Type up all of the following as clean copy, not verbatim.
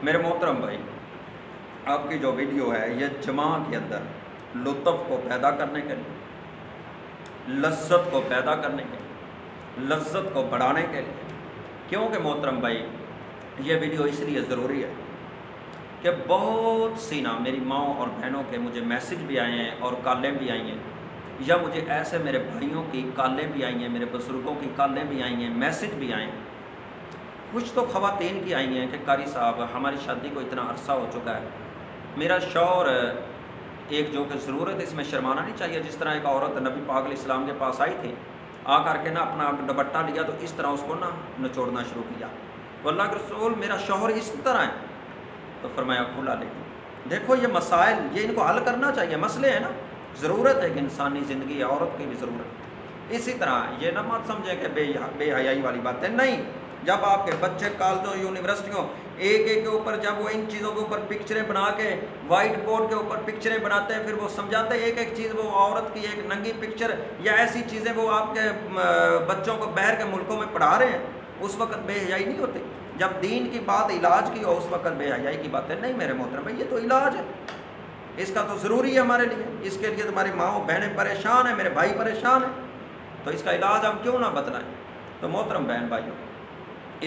میرے محترم بھائی، آپ کی جو ویڈیو ہے یہ جماع کے اندر لطف کو پیدا کرنے کے لیے، لذت کو پیدا کرنے کے لیے، لذت کو بڑھانے کے لیے، کیونکہ محترم بھائی یہ ویڈیو اس لیے ضروری ہے کہ بہت سی نا میری ماں اور بہنوں کے مجھے میسج بھی آئے ہیں اور کالیں بھی آئی ہیں، یا مجھے ایسے میرے بھائیوں کی کالیں بھی آئی ہیں، میرے بزرگوں کی کالیں بھی آئی ہیں، میسج بھی آئے ہیں۔ کچھ تو خواتین کی آئی ہیں کہ قاری صاحب ہماری شادی کو اتنا عرصہ ہو چکا ہے، میرا شوہر ایک جو کہ ضرورت اس میں شرمانا نہیں چاہیے، جس طرح ایک عورت نبی پاک علیہ السلام کے پاس آئی تھی، آ کر کے نا اپنا دوپٹہ لیا تو اس طرح اس کو نا نچوڑنا شروع کیا، تو اللہ کے رسول میرا شوہر اس طرح ہے، تو فرمایا کھلا لے۔ دیکھو یہ مسائل یہ ان کو حل کرنا چاہیے، مسئلے ہیں نا، ضرورت ہے کہ انسانی زندگی عورت کی بھی ضرورت ہے۔ اسی طرح یہ نہ مت سمجھیں کہ بے حیائی والی باتیں نہیں، جب آپ کے بچے کالجوں یونیورسٹیوں ایک کے اوپر جب وہ ان چیزوں کے اوپر پکچریں بنا کے وائٹ بورڈ کے اوپر پکچریں بناتے ہیں، پھر وہ سمجھاتے ہیں ایک چیز وہ عورت کی ایک ننگی پکچر یا ایسی چیزیں وہ آپ کے بچوں کو باہر کے ملکوں میں پڑھا رہے ہیں، اس وقت بے حیائی نہیں ہوتی۔ جب دین کی بات علاج کی ہو اس وقت بے حیائی کی باتیں نہیں میرے محترم بھائی، یہ تو علاج ہے، اس کا تو ضروری ہے ہمارے لیے، اس کے لیے تمہاری ماں بہنیں پریشان ہیں، میرے بھائی پریشان ہیں، تو اس کا علاج ہم کیوں نہ بتلائیں۔ تو محترم بہن بھائیوں،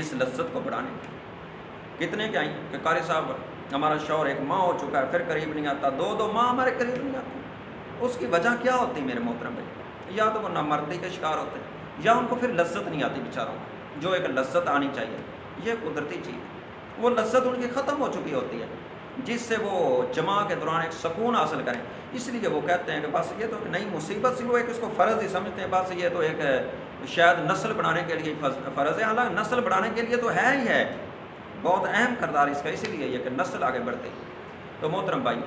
اس لذت کو بڑھانے کے کتنے کیا ہیں کہ قاری صاحب ہمارا شوہر ایک ماہ ہو چکا ہے پھر قریب نہیں آتا، دو ماہ ہمارے قریب نہیں آتے، اس کی وجہ کیا ہوتی میرے محترم بھائی؟ یا تو وہ نامردی کے شکار ہوتے ہیں یا ان کو پھر لذت نہیں آتی بیچاروں کو، جو ایک لذت آنی چاہیے، یہ قدرتی چیز ہے، وہ لذت ان کی ختم ہو چکی ہوتی ہے جس سے وہ جماع کے دوران ایک سکون حاصل کریں، اس لیے وہ کہتے ہیں کہ بس یہ تو ایک نئی مصیبت سی، وہ ایک اس کو فرض ہی سمجھتے ہیں، بس یہ تو ایک شاید نسل بڑھانے کے لیے فرض ہے، حالانکہ نسل بڑھانے کے لیے تو ہے ہی ہے، بہت اہم کردار اس کا، اسی لیے یہ کہ نسل آگے بڑھتی ہے۔ تو محترم بھائی،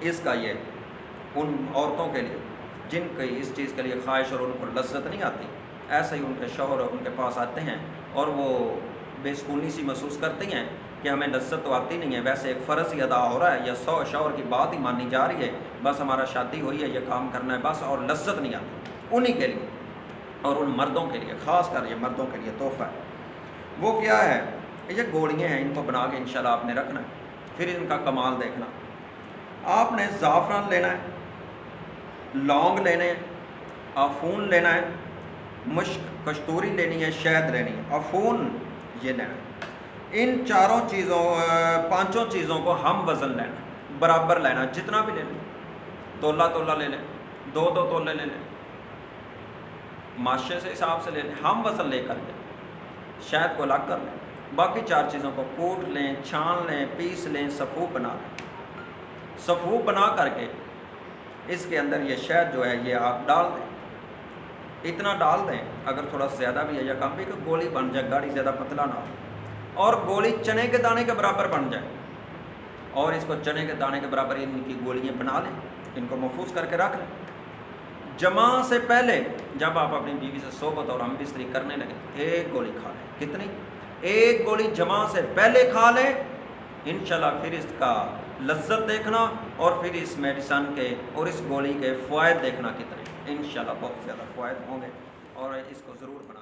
اس کا یہ ان عورتوں کے لیے جن کی اس چیز کے لیے خواہش اور ان کو لذت نہیں آتی، ایسے ہی ان کے شوہر ان کے پاس آتے ہیں اور وہ بے سکونی سی محسوس کرتی ہیں کہ ہمیں لذت تو آتی نہیں ہے، ویسے ایک فرض ہی ادا ہو رہا ہے یا شوہر کی بات ہی مانی جا رہی ہے، بس ہمارا شادی ہوئی ہے یہ کام کرنا ہے بس، اور لذت نہیں آتی، انہی کے لیے اور ان مردوں کے لیے، خاص کر یہ مردوں کے لیے تحفہ ہے۔ وہ کیا ہے؟ یہ گولیاں ہیں، ان کو بنا کے انشاءاللہ آپ نے رکھنا ہے، پھر ان کا کمال دیکھنا۔ آپ نے زعفران لینا ہے، لونگ لینے ہیں، افون لینا ہے، مشک کستوری لینی ہے، شہد لینی ہے، افون یہ لینا ہے۔ ان چاروں چیزوں پانچوں چیزوں کو ہم وزن لینا ہے، برابر لینا ہے، جتنا بھی لے لیں، تولہ لے لیں، دو تولے لے لیں، ماشے سے حساب سے لے لیں، ہم وزن لے کر کے شہد کو الگ کر لیں، باقی چار چیزوں کو کوٹ لیں، چھان لیں، پیس لیں، صفوف بنا لیں، صفوف بنا کر کے اس کے اندر یہ شہد جو ہے یہ آپ ڈال دیں، اتنا ڈال دیں، اگر تھوڑا زیادہ بھی ہے یا کم بھی، کہ گولی بن جائے، گاڑی زیادہ پتلا نہ ہو، اور گولی چنے کے دانے کے برابر بن جائے، اور اس کو چنے کے دانے کے برابر ان کی گولیاں بنا لیں، ان کو محفوظ کر کے رکھ لیں۔ جماع سے پہلے جب آپ اپنی بیوی سے صحبت اور ہم بستری کرنے لگیں، ایک گولی کھا لیں، کتنی؟ ایک گولی جماع سے پہلے کھا لیں، انشاءاللہ پھر اس کا لذت دیکھنا اور پھر اس میڈیسن کے اور اس گولی کے فوائد دیکھنا کتنے، انشاءاللہ بہت زیادہ فوائد ہوں گے، اور اس کو ضرور بنا